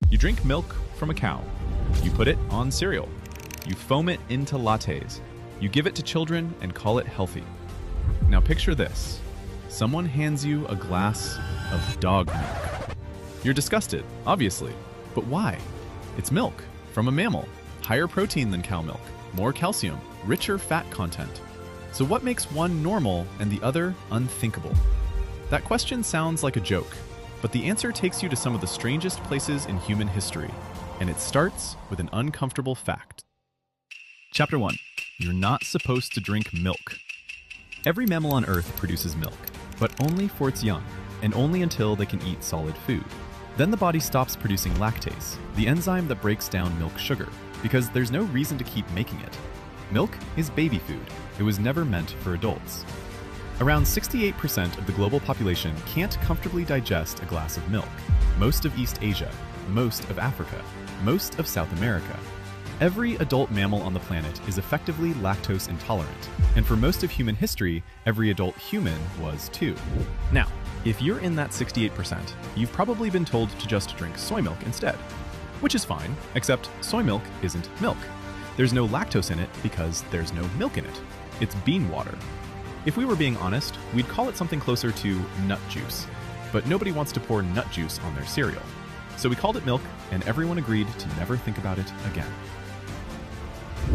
You drink milk from a cow. You put it on cereal. You foam it into lattes. You give it to children and call it healthy. Now picture this. Someone hands you a glass of dog milk. You're disgusted, obviously. But why? It's milk from a mammal. Higher protein than cow milk, more calcium, richer fat content. So what makes one normal and the other unthinkable? That question sounds like a joke, but the answer takes you to some of the strangest places in human history, and it starts with an uncomfortable fact. Chapter 1. You're not supposed to drink milk. Every mammal on Earth produces milk, but only for its young, and only until they can eat solid food. Then the body stops producing lactase, the enzyme that breaks down milk sugar, because there's no reason to keep making it. Milk is baby food. It was never meant for adults. Around 68% of the global population can't comfortably digest a glass of milk. Most of East Asia, most of Africa, most of South America. Every adult mammal on the planet is effectively lactose intolerant, and for most of human history, every adult human was too. Now, if you're in that 68%, you've probably been told to just drink soy milk instead, which is fine, except soy milk isn't milk. There's no lactose in it because there's no milk in it. It's bean water. If we were being honest, we'd call it something closer to nut juice, but nobody wants to pour nut juice on their cereal. So we called it milk, and everyone agreed to never think about it again.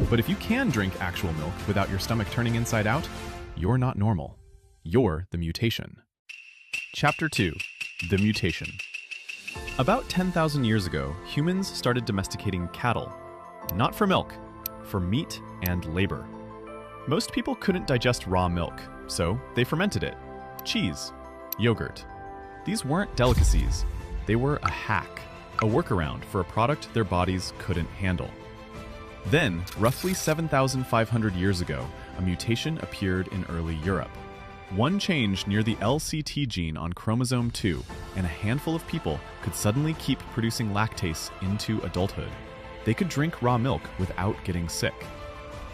But if you can drink actual milk without your stomach turning inside out, you're not normal. You're the mutation. Chapter 2. The Mutation. About 10,000 years ago, humans started domesticating cattle. Not for milk, for meat and labor. Most people couldn't digest raw milk, so they fermented it. Cheese, yogurt. These weren't delicacies. They were a hack, a workaround for a product their bodies couldn't handle. Then, roughly 7,500 years ago, a mutation appeared in early Europe. One change near the LCT gene on chromosome 2, and a handful of people could suddenly keep producing lactase into adulthood. They could drink raw milk without getting sick.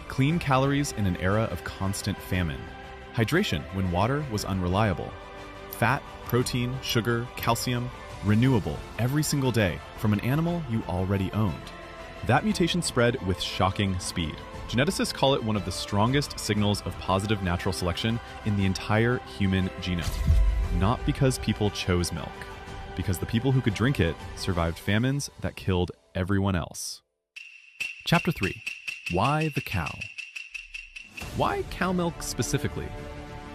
Clean calories in an era of constant famine. Hydration when water was unreliable. Fat, protein, sugar, calcium, renewable every single day from an animal you already owned. That mutation spread with shocking speed. Geneticists call it one of the strongest signals of positive natural selection in the entire human genome. Not because people chose milk, because the people who could drink it survived famines that killed everyone else. Chapter 3. Why the cow? Why cow milk specifically?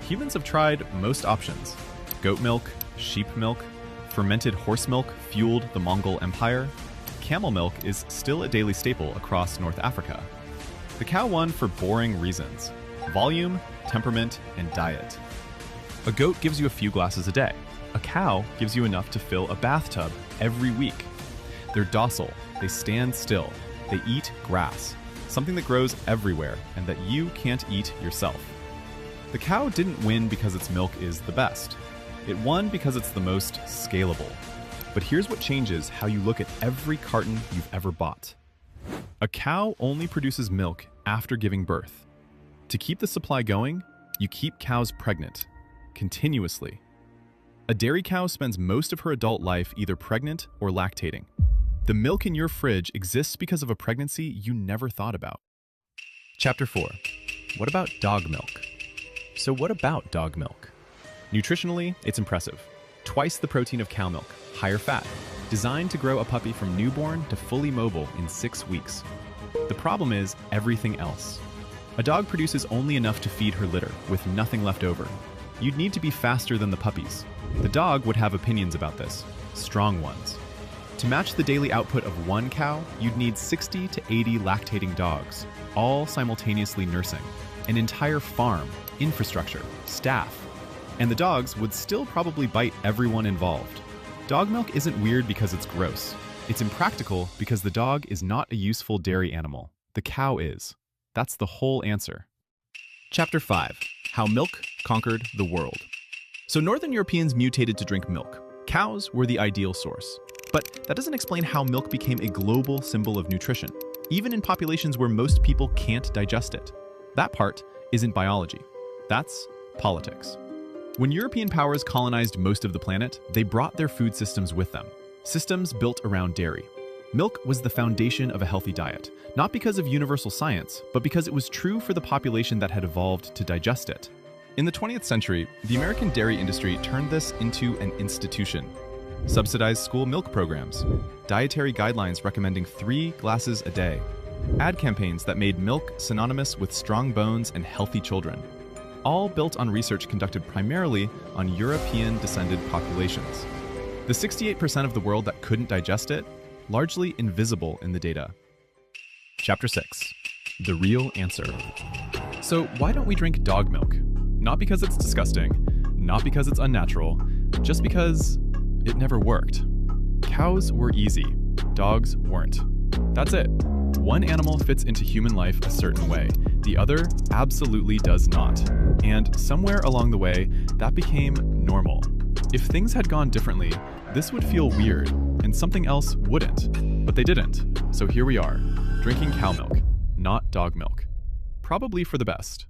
Humans have tried most options. Goat milk, sheep milk, fermented horse milk fueled the Mongol Empire. Camel milk is still a daily staple across North Africa. The cow won for boring reasons: volume, temperament, and diet. A goat gives you a few glasses a day. A cow gives you enough to fill a bathtub every week. They're docile, they stand still, they eat grass, something that grows everywhere and that you can't eat yourself. The cow didn't win because its milk is the best. It won because it's the most scalable. But here's what changes how you look at every carton you've ever bought. A cow only produces milk after giving birth. To keep the supply going, you keep cows pregnant, continuously. A dairy cow spends most of her adult life either pregnant or lactating. The milk in your fridge exists because of a pregnancy you never thought about. Chapter 4. What about dog milk? So what about dog milk? Nutritionally, it's impressive. Twice the protein of cow milk, higher fat, designed to grow a puppy from newborn to fully mobile in 6 weeks. The problem is everything else. A dog produces only enough to feed her litter, with nothing left over. You'd need to be faster than the puppies. The dog would have opinions about this, strong ones. To match the daily output of one cow, you'd need 60 to 80 lactating dogs, all simultaneously nursing, an entire farm, infrastructure, staff. And the dogs would still probably bite everyone involved. Dog milk isn't weird because it's gross. It's impractical because the dog is not a useful dairy animal. The cow is. That's the whole answer. Chapter 5. How milk conquered the world. So Northern Europeans mutated to drink milk. Cows were the ideal source. But that doesn't explain how milk became a global symbol of nutrition, even in populations where most people can't digest it. That part isn't biology. That's politics. When European powers colonized most of the planet, they brought their food systems with them. Systems built around dairy, Milk was the foundation of a healthy diet, not because of universal science, but because it was true for the population that had evolved to digest it. In the 20th century, the American dairy industry turned this into an institution. Subsidized school milk programs, dietary guidelines recommending 3 glasses a day, ad campaigns that made milk synonymous with strong bones and healthy children, all built on research conducted primarily on European-descended populations. The 68% of the world that couldn't digest it, largely invisible in the data. Chapter 6. The real answer. So why don't we drink dog milk? Not because it's disgusting, not because it's unnatural, just because it never worked. Cows were easy, dogs weren't. That's it. One animal fits into human life a certain way, the other absolutely does not. And somewhere along the way, that became normal. If things had gone differently, this would feel weird, and something else wouldn't. But they didn't. So here we are, drinking cow milk, not dog milk. Probably for the best.